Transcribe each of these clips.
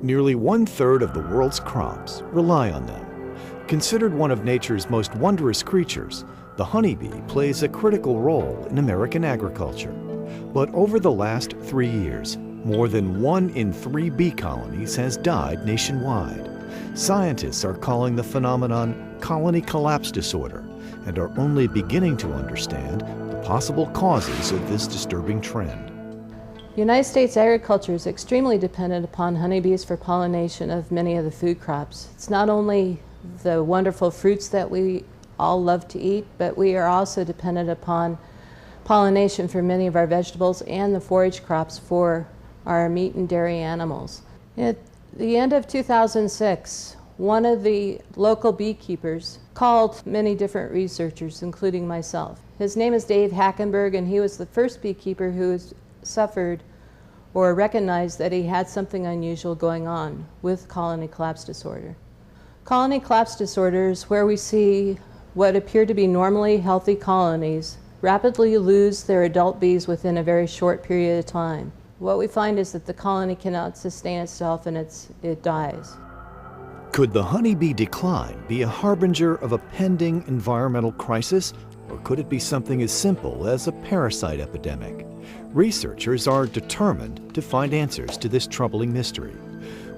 Nearly 1/3 of the world's crops rely on them. Considered one of nature's most wondrous creatures, the honeybee plays a critical role in American agriculture. But over the last 3 years, more than 1 in 3 bee colonies has died nationwide. Scientists are calling the phenomenon colony collapse disorder and are only beginning to understand the possible causes of this disturbing trend. United States agriculture is extremely dependent upon honeybees for pollination of many of the food crops. It's not only the wonderful fruits that we all love to eat, but we are also dependent upon pollination for many of our vegetables and the forage crops for our meat and dairy animals. At the end of 2006, one of the local beekeepers called many different researchers, including myself. His name is Dave Hackenberg, and he was the first beekeeper who has suffered or recognized that he had something unusual going on with colony collapse disorder. Colony collapse disorder is where we see what appear to be normally healthy colonies rapidly lose their adult bees within a very short period of time. What we find is that the colony cannot sustain itself and it dies. Could the honeybee decline be a harbinger of a pending environmental crisis, or could it be something as simple as a parasite epidemic? Researchers are determined to find answers to this troubling mystery.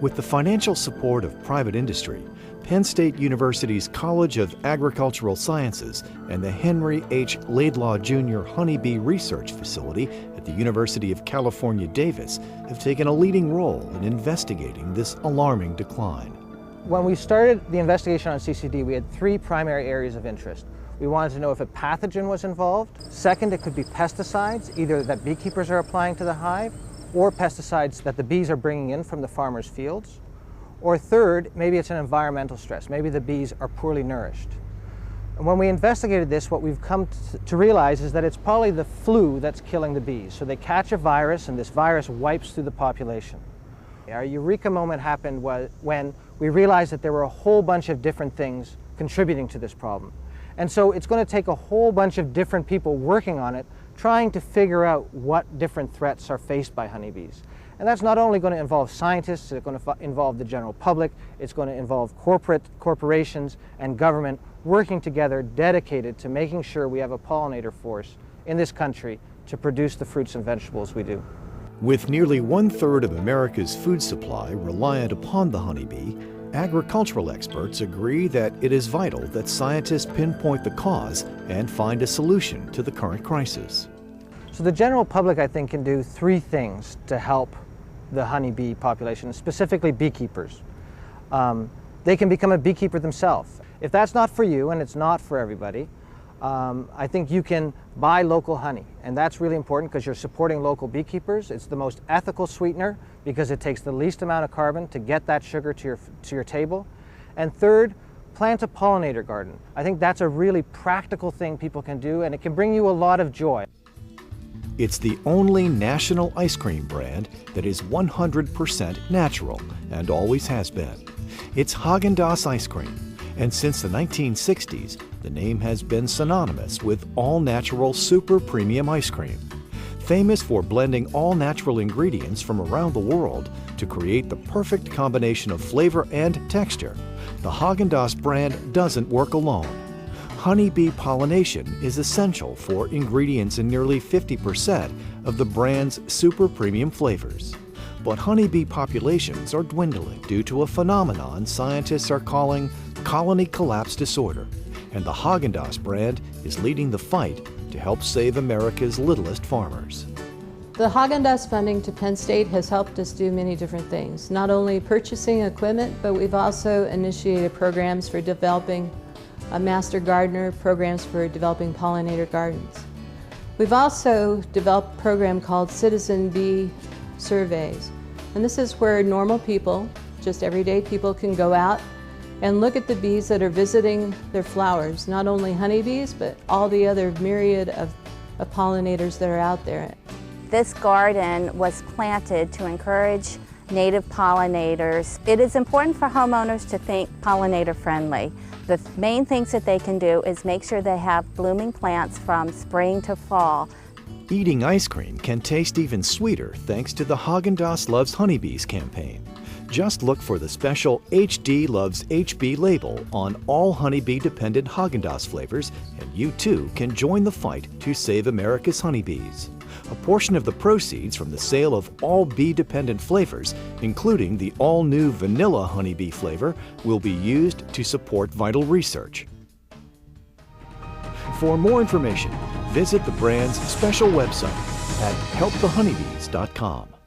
With the financial support of private industry, Penn State University's College of Agricultural Sciences and the Henry H. Laidlaw Jr. Honeybee Research Facility at the University of California, Davis have taken a leading role in investigating this alarming decline. When we started the investigation on CCD, we had 3 primary areas of interest. We wanted to know if a pathogen was involved. Second, it could be pesticides, either that beekeepers are applying to the hive or pesticides that the bees are bringing in from the farmers' fields. Or third, maybe it's an environmental stress. Maybe the bees are poorly nourished. And when we investigated this, what we've come to realize is that it's probably the flu that's killing the bees. So they catch a virus, and this virus wipes through the population. Our eureka moment happened when we realized that there were a whole bunch of different things contributing to this problem. And so it's going to take a whole bunch of different people working on it, trying to figure out what different threats are faced by honeybees. And that's not only going to involve scientists, it's going to involve the general public, it's going to involve corporations and government working together, dedicated to making sure we have a pollinator force in this country to produce the fruits and vegetables we do. With nearly 1/3 of America's food supply reliant upon the honeybee, agricultural experts agree that it is vital that scientists pinpoint the cause and find a solution to the current crisis. So the general public, I think, can do 3 things to help the honeybee population, specifically beekeepers. They can become a beekeeper themselves. If that's not for you, and it's not for everybody, I think you can buy local honey, and that's really important because you're supporting local beekeepers. It's the most ethical sweetener because it takes the least amount of carbon to get that sugar to your table. And third, plant a pollinator garden. I think that's a really practical thing people can do, and it can bring you a lot of joy. It's the only national ice cream brand that is 100% natural and always has been. It's Haagen Daz ice cream, and since the 1960s, the name has been synonymous with all-natural super premium ice cream. Famous for blending all-natural ingredients from around the world to create the perfect combination of flavor and texture, the Haagen Daz brand doesn't work alone. Honeybee pollination is essential for ingredients in nearly 50% of the brand's super premium flavors. But honeybee populations are dwindling due to a phenomenon scientists are calling colony collapse disorder, and the Haagen Daz brand is leading the fight to help save America's littlest farmers. The Haagen Daz funding to Penn State has helped us do many different things, not only purchasing equipment, but we've also initiated programs for developing a master gardener, programs for developing pollinator gardens. We've also developed a program called Citizen Bee Surveys, and this is where normal people, just everyday people, can go out and look at the bees that are visiting their flowers, not only honeybees, but all the other myriad of pollinators that are out there. This garden was planted to encourage native pollinators. It is important for homeowners to think pollinator friendly. The main things that they can do is make sure they have blooming plants from spring to fall. Eating ice cream can taste even sweeter thanks to the Haagen Daz Loves Honeybees campaign. Just look for the special HD Loves HB label on all honeybee-dependent Haagen Daz flavors, and you too can join the fight to save America's honeybees. A portion of the proceeds from the sale of all bee-dependent flavors, including the all-new vanilla honeybee flavor, will be used to support vital research. For more information, visit the brand's special website at helpthehoneybees.com.